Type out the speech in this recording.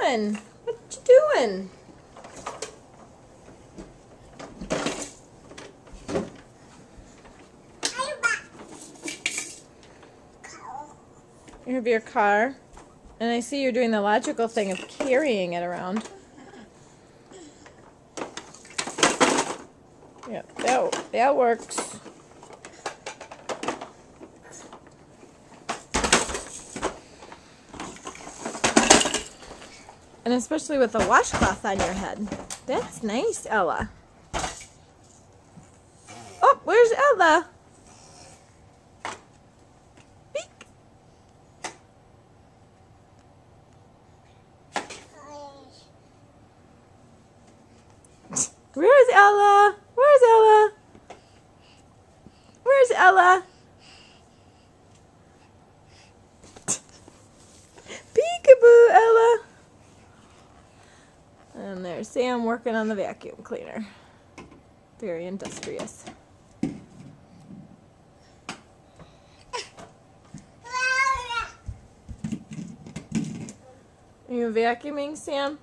doing? What you doing? You have your car, and I see you're doing the logical thing of carrying it around. Yep, that works. And especially with the washcloth on your head. That's nice, Ella. Oh, where's Ella? Beak. Where's Ella? Where's Ella? Where's Ella? Peekaboo, Ella. And there's Sam working on the vacuum cleaner. Very industrious. Are you vacuuming, Sam?